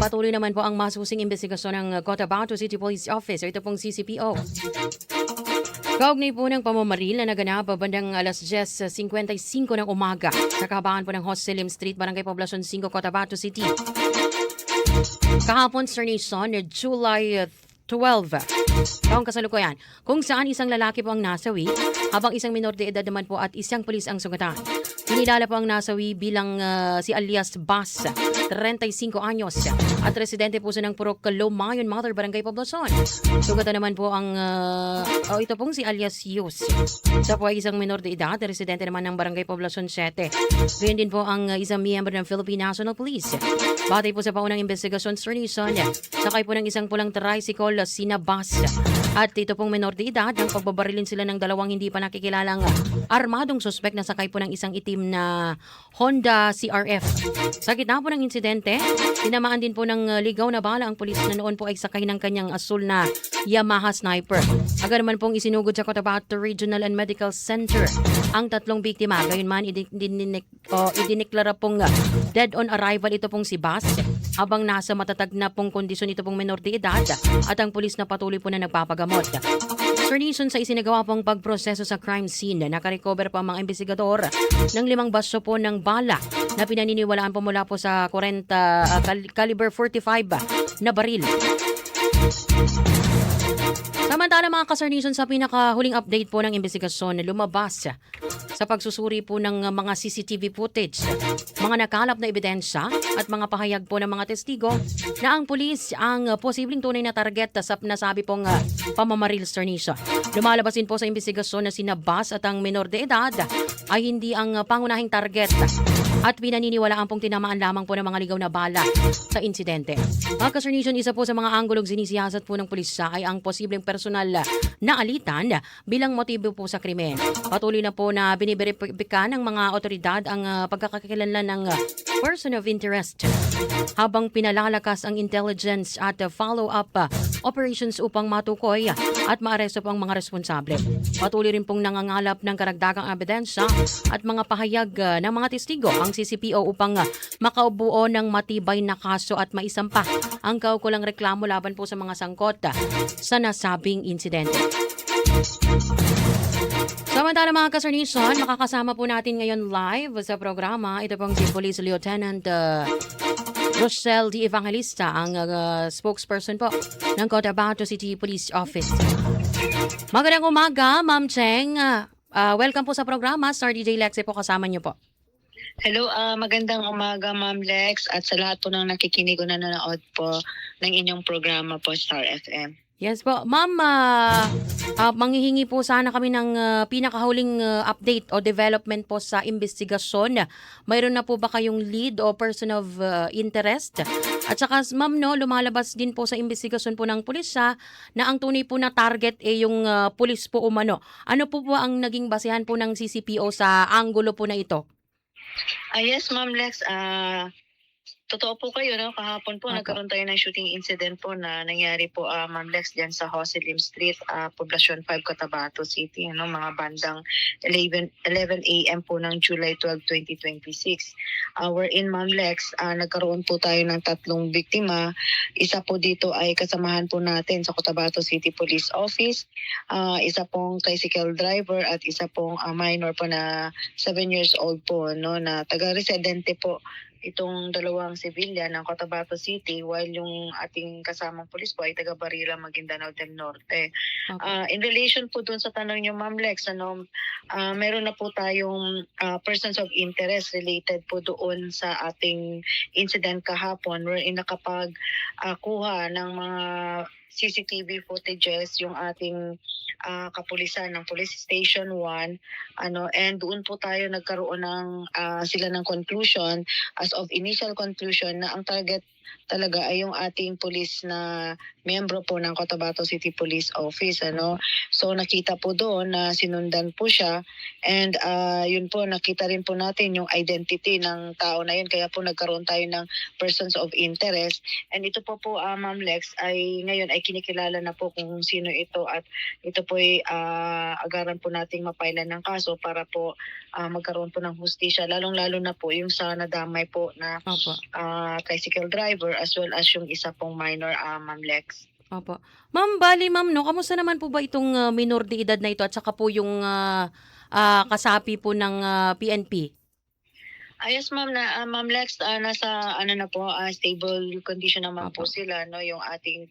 patuloy naman po ang masusing investigasyon ng Cotabato City Police Office o ito pong CCPO. Kaugnay po ng pamamaril na naganap bandang alas 10:55 ng umaga sa kahabaan po ng Hoselim Street, Barangay Poblacion 5, Cotabato City. Kahapon, Sir Nation, July 12, taong kasalukuyan, kung saan isang lalaki po ang nasawi habang isang minor de edad naman po at isang pulis ang sugatan. Kinilala po ang nasawi bilang si alias Bas, 35 anyos at residente po siya ng Purok Lomayon, Mother, Barangay Poblacion. Sugatan naman po ang ito pong si alias Yus. Siya po ay isang minor de edad, residente naman ng Barangay Poblacion 7. Gayun din po ang isang miyembro ng Philippine National Police. Batay po sa paunang investigasyon, Sir Nison, sakay po ng isang pulang tricycle sina Bas at ito pong minor de edad nang pagbabarilin sila ng dalawang hindi pa nakikilalang armadong suspek na sakay po ng isang itim na Honda CRF. Sa gitna po ng insidente, tinamaan din po ng ligaw na bala ang pulis na noon po ay sakay ng kanyang asul na Yamaha Sniper. Agad naman pong isinugod sa Cotabato Regional and Medical Center ang tatlong biktima. Gayunman, idineklara pong dead on arrival ito pong si Bas habang nasa matatag na pong kondisyon ito pong menor de edad at ang pulis na patuloy po na nagpapagamot. Sir Nison, sa isinagawa pong pagproseso sa crime scene, nakarecover pa ang mga investigador ng 5 baso po ng bala na pinaniniwalaan po mula po sa 40 caliber 45 na baril. Samantala mga ka-Sir Nation, sa pinakahuling update po ng investigasyon na lumabas sa pagsusuri po ng mga CCTV footage, mga nakalap na ebidensya at mga pahayag po ng mga testigo na ang pulis ang posibleng tunay na target sa nasabi pong pamamaril, Sir Nation. Lumalabas din po sa investigasyon na sina Bas at ang menor de edad ay hindi ang pangunahing target at pinaniniwalaan pong tinamaan lamang po ng mga ligaw na bala sa insidente. Mga ka-Sir Nation, isa po sa mga anggulong sinisiyasat po ng pulisya ay ang posibleng personal na alitan bilang motibo po sa krimen. Patuloy na po na biniberipika ng mga otoridad ang pagkakakilanlan ng person of interest habang pinalalakas ang intelligence at follow-up operations upang matukoy at maaresto po ang mga responsable. Patuloy rin pong nangangalap ng karagdagang ebidensya at mga pahayag ng mga testigo ang CCPO upang makaubuo ng matibay na kaso at maisampa ang kaukulang reklamo laban po sa mga sangkot sa nasabing insidente. Samantala mga ka-Sir Nation, makakasama po natin ngayon live sa programa. Ito pong si Police Lieutenant Rochelle D. Evangelista, ang spokesperson po ng Cotabato City Police Office. Magandang umaga, Ma'am Cheng. Welcome po sa programa. Star DJ Lexie po kasama niyo po. Hello, magandang umaga Ma'am Lex at sa lahat po ng nakikinig o nanonood po ng inyong programa po, Star FM. Yes po. Ma'am, manghihingi po sana kami ng pinakahuling update o development po sa investigasyon. Mayroon na po ba kayong lead o person of interest? At saka ma'am, no, lumalabas din po sa investigasyon po ng pulisya na ang tunay po na target ay yung pulis po umano. Ano po ang naging basehan po ng CCPO sa anggulo po na ito? Yes, Ma'am Lex. Totoo po kayo, no? Kahapon po nagkaroon tayo ng shooting incident po na nangyari po, Ma'am Lex, dyan sa Hoselim Street, Poblacion 5, Cotabato City, no? Mga bandang 11 a.m. po ng July 12, 2026. Wherein, Ma'am Lex, nagkaroon po tayo ng 3 biktima. Isa po dito ay kasamahan po natin sa Cotabato City Police Office. Isa pong tricycle driver at isa pong minor po na 7 years old po, no? Na taga-residente po itong dalawang civilian ng Cotabato City, while yung ating kasamang pulis po ay taga Barilla, Maguindanao del Norte. Okay. In relation po dun sa tanong niyo, Ma'am Lex, meron na po tayong persons of interest related po doon sa ating incident kahapon wherein nakapag-kuha ng mga CCTV footages yung ating kapulisan ng Police Station 1, and doon po tayo nagkaroon ng sila ng conclusion, as of initial conclusion, na ang target talaga ay yung ating police na miyembro po ng Cotabato City Police Office. So nakita po doon na sinundan po siya, and yun po, nakita rin po natin yung identity ng tao na yun, kaya po nagkaroon tayo ng persons of interest. And ito po, Ma'am Lex, ay ngayon ay kinikilala na po kung sino ito, at ito po ay agaran po nating mapailan ng kaso para po magkaroon po ng hustisya, lalong-lalo na po yung sa nadamay po na tricycle driver driver as well as yung isa pong minor, Ma'am Lex. Opo. Ma'am, bale ma'am 'no, kamusta naman po ba itong, minor de edad na ito at saka po yung, kasapi po ng, PNP? Yes ma'am na Ma'am Lex, nasa ano na po, stable condition naman po Opo. sila 'no, yung ating,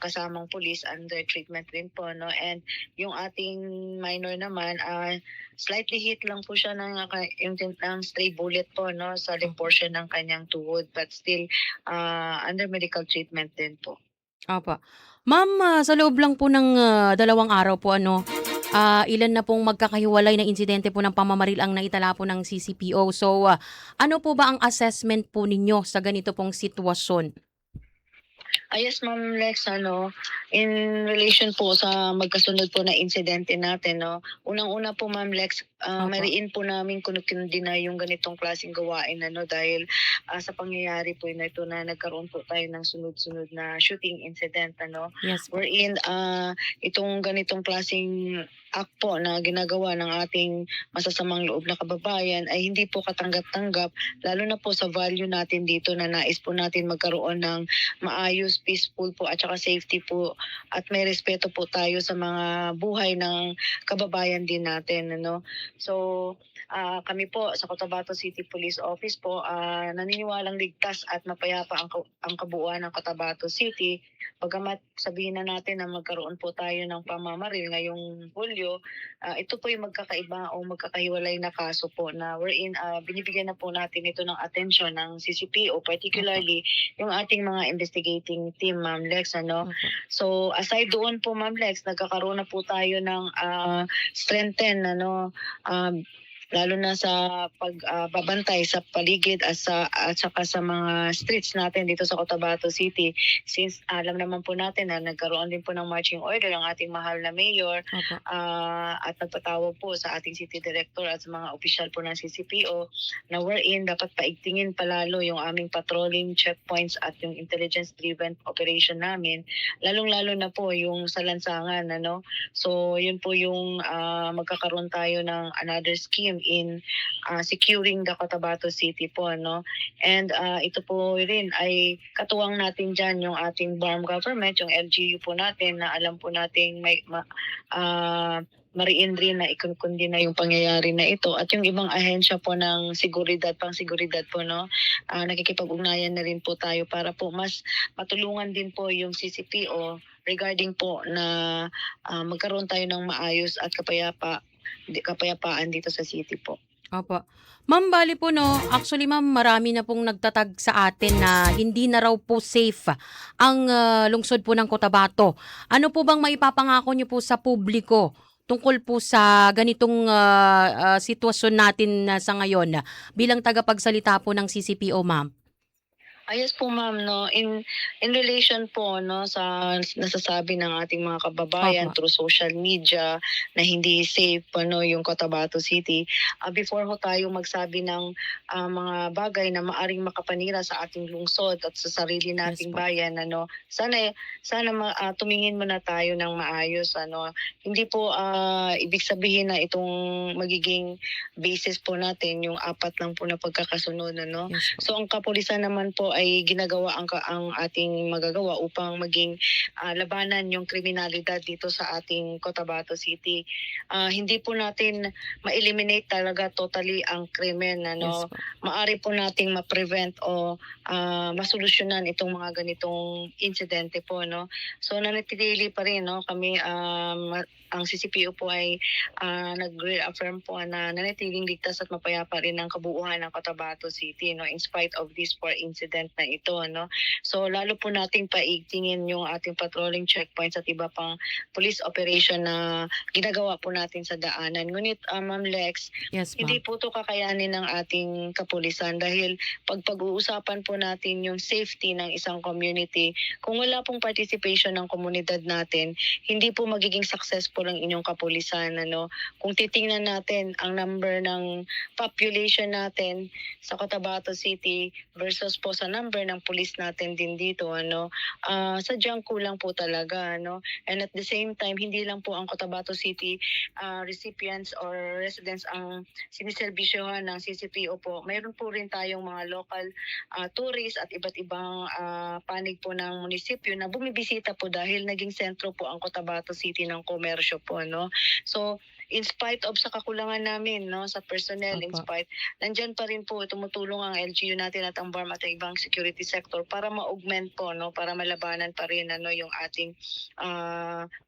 kasamang pulis under treatment din po 'no, and yung ating minor naman, slightly hit lang po siya ng, ng stray bullet po 'no, sa left Opo. portion ng kanyang tuhod but still, under medical treatment din po. Opo. Ma'am, sa loob lang po ng, 2 araw po ano, ilan na pong magkakahiwalay na insidente po ng pamamaril ang naitala po ng CCPO. So, ano po ba ang assessment po ninyo sa ganito pong sitwasyon? Yes Ma'am Lex, in relation po sa magkasunod po na insidente natin 'no, unang-una po Ma'am Lex, Opo. mariin po namin kunukundi na yung ganitong klaseng gawain dahil, sa pangyayari po na ito na nagkaroon po tayo ng sunod-sunod na shooting incident Yes po. wherein, itong ganitong klaseng act po na ginagawa ng ating masasamang loob na kababayan ay hindi po katanggap-tanggap lalo na po sa value natin dito na nais po natin magkaroon ng maayos, peaceful po at saka safety po at may respeto po tayo sa mga buhay ng kababayan din natin So, kami po sa Cotabato City Police Office po, naniniwalang ligtas at mapayapa ang kabuuan ng Cotabato City. Bagamat sabihin na natin na magkaroon po tayo ng pamamaril ngayong Hulyo, ito po yung magkakaiba o magkakahiwalay na kaso po na wherein binibigyan na po natin ito ng atensyon ng CCPO, particularly yung ating mga investigating team, Ma'am Lex. Opo. So aside doon po Ma'am Lex, nagkakaroon na po tayo ng strengthen lalo na sa pagbabantay sa paligid at saka sa mga streets natin dito sa Cotabato City since alam naman po natin na nagkaroon din po ng marching order ang ating mahal na mayor Opo. at nagpatawag po sa ating city director at sa mga opisyal po ng CCPO na wherein dapat paigtingin palalo yung aming patrolling checkpoints at yung intelligence driven operation namin lalong-lalo na po yung sa lansangan so yun po yung magkakaroon tayo ng another scheme in securing the Cotabato City po and ito po rin ay katuwang natin diyan yung ating BARM government, yung LGU po natin na alam po nating may mariin rin na ikundi na yung pangyayari na ito at yung ibang ahensya po ng pang-seguridad po nakikipag-ugnayan na rin po tayo para po mas matulungan din po yung CCPO regarding po na magkaroon tayo ng maayos at kapayapaan dito sa city po. Opo. Ma'am, bale po 'no, actually ma'am marami na pong nagtatag sa atin na hindi na raw po safe ang, lungsod po ng Cotabato. Ano po bang maipapangako niyo po sa publiko tungkol po sa ganitong, sitwasyon natin na sa ngayon bilang tagapagsalita po ng CCPO, ma'am? Yes po ma'am in relation po sa nasasabi ng ating mga kababayan Opo. through social media na hindi safe yung Cotabato City, before ho tayo magsabi ng mga bagay na maaring makapanira sa ating lungsod at sa sarili Yes nating po. bayan sana tumingin muna tayo ng maayos hindi po ibig sabihin na itong magiging basis po natin yung apat lang po na pagkakasunod Yes po. So ang kapulisan naman po ay ginagawa ang ating magagawa upang maging labanan yung kriminalidad dito sa ating Cotabato City. Hindi po natin ma-eliminate talaga totally ang krimen Yes po. Maari po nating ma-prevent o masolusyonan itong mga ganitong insidente po So nanatili pa rin kami ang CCPO po ay nag-reaffirm po na nanatiling ligtas at mapayapa rin ang kabuuan ng Cotabato City in spite of this four incident na ito So lalo po nating paigtingin yung ating patrolling checkpoints at iba pang police operation na ginagawa po natin sa daanan. Ngunit Ma'am Lex, Yes, hindi ma'am. po ito kakayanin ng ating kapulisan dahil pag-uusapan po natin yung safety ng isang community, kung wala pong participation ng komunidad natin, hindi po magiging successful ang inyong kapulisan. Kung titingnan natin ang number ng population natin sa Cotabato City versus po sa number ng pulis natin din dito, sadyang kulang po talaga, and at the same time hindi lang po ang Cotabato City recipients or residents ang siniserbisyohan ng CCPO po. Mayroon po rin tayong mga local tourists at iba't ibang panig po ng munisipyo na bumibisita po dahil naging sentro po ang Cotabato City ng komersyo po, So in spite of sa kakulangan namin, sa personnel, in Opo. spite, nandyan pa rin po tumutulong ang LGU natin at ang BARM at ang ibang security sector para ma-augment po, para malabanan pa rin yung ating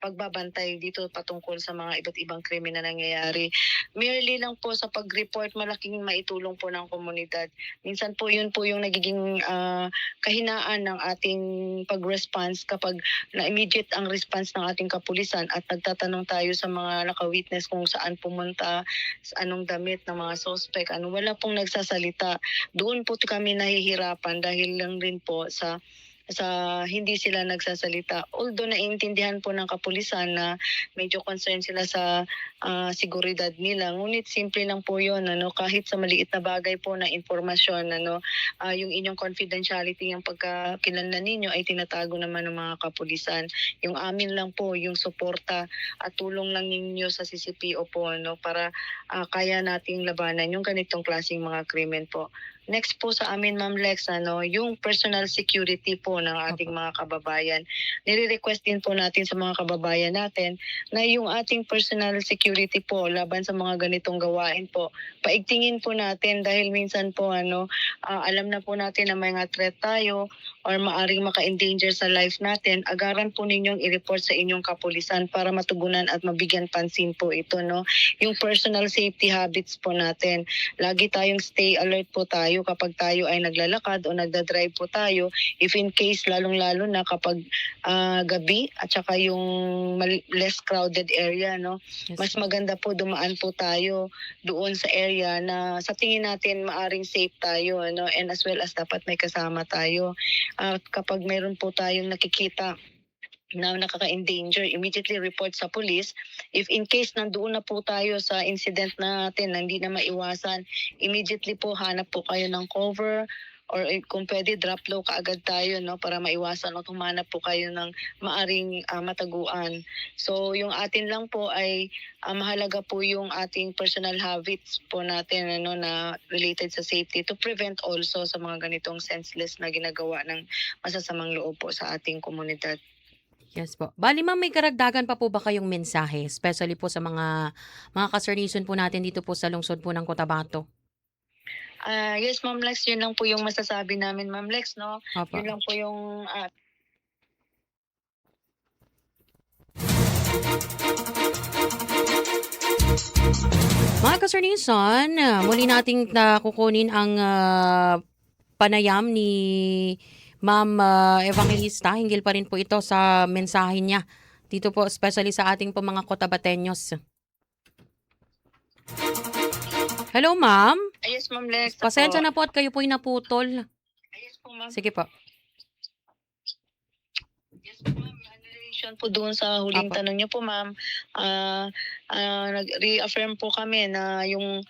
pagbabantay dito patungkol sa mga iba't ibang krimen na nangyayari. Merely lang po sa pag-report, malaking maitulong po ng komunidad. Minsan po yun po yung nagiging kahinaan ng ating pag-response kapag na-immediate ang response ng ating kapulisan at nagtatanong tayo sa mga naka-witness kung saan pumunta, anong damit ng mga suspect, wala pong nagsasalita. Doon po kami nahihirapan dahil lang rin po sa hindi sila nagsasalita. Although naiintindihan po ng kapulisan na medyo concerned sila sa seguridad nila, ngunit simple lang po yun, kahit sa maliit na bagay po na informasyon, yung inyong confidentiality, yung pagkakilanlan ninyo ay tinatago naman ng mga kapulisan. Yung amin lang po, yung suporta at tulong lang ninyo sa CCPO po, para kaya nating labanan yung ganitong klaseng mga krimen po. Next po sa amin, Ma'am Lex, yung personal security po ng ating mga kababayan. Nire-request din po natin sa mga kababayan natin na yung ating personal security po laban sa mga ganitong gawain po, paigtingin po natin dahil minsan po alam na po natin na may mga threat tayo or maaring maka-endanger sa life natin. Agaran po ninyong i-report sa inyong kapulisan para matugunan at mabigyan pansin po ito, Yung personal safety habits po natin. Lagi tayong stay alert po tayo kapag tayo ay naglalakad o nagdadrive po tayo. If in case, lalong-lalo na kapag gabi at saka yung less crowded area, Yes. mas maganda po dumaan po tayo doon sa area na sa tingin natin maaring safe tayo, and as well as dapat may kasama tayo. Kapag mayroon po tayong nakikita na nakaka-endanger, immediately report sa police. If in case nandoon na po tayo sa incident natin na hindi na maiwasan, immediately po hanap po kayo ng cover or kung pwede drop low kaagad tayo para maiwasan o humanap po kayo ng maaring mataguan. So yung atin lang po ay mahalaga po yung ating personal habits po natin na related sa safety to prevent also sa mga ganitong senseless na ginagawa ng masasamang loob po sa ating komunidad. Yes po. Bali ma'am, may karagdagan pa po ba kayong mensahe, especially po sa mga kasarnison po natin dito po sa lungsod po ng Cotabato? Yes, Ma'am Lex, yun lang po yung masasabi namin, Ma'am Lex, Opo. Yun lang po yung Mga kasarnison, muli nating kukunin ang panayam ni Ma'am Evangelista. Hinggil pa rin po ito sa mensahe niya. Dito po, especially sa ating po mga Cotabateños. Hello, ma'am. yes, Ma'am Lex. Pasensya na po at kayo po'y naputol. Yes po, Ma'am. Sige po. Yes po, Ma'am. In relation po doon sa huling Apo. tanong niyo po, Ma'am, nag-reaffirm po kami na yung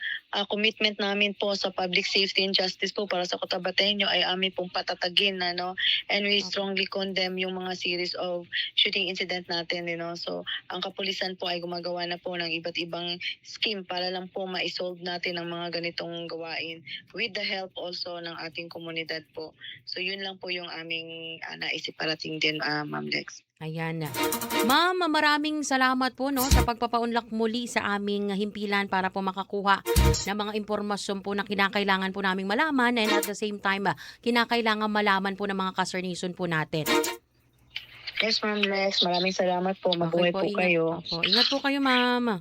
commitment namin po sa public safety and justice po para sa Cotabateño ay amin pong patatagin, and we strongly condemn yung mga series of shooting incident natin, So, ang kapulisan po ay gumagawa na po ng iba't ibang scheme para lang po ma-solve natin ang mga ganitong gawain with the help also ng ating komunidad po. So, yun lang po yung aming naisip parating din, Ma'am Lex. Ayan. Ma'am, maraming salamat po sa pagpapaunlak muli sa aming himpilan para po makakuha ng mga impormasyon po na kinakailangan po naming malaman and at the same time, kinakailangan malaman po ng mga kasarnison po natin. Yes, Ma'am Lex. Maraming salamat po. Mabuhay po ingat, kayo. Opo, ingat po kayo, ma'am.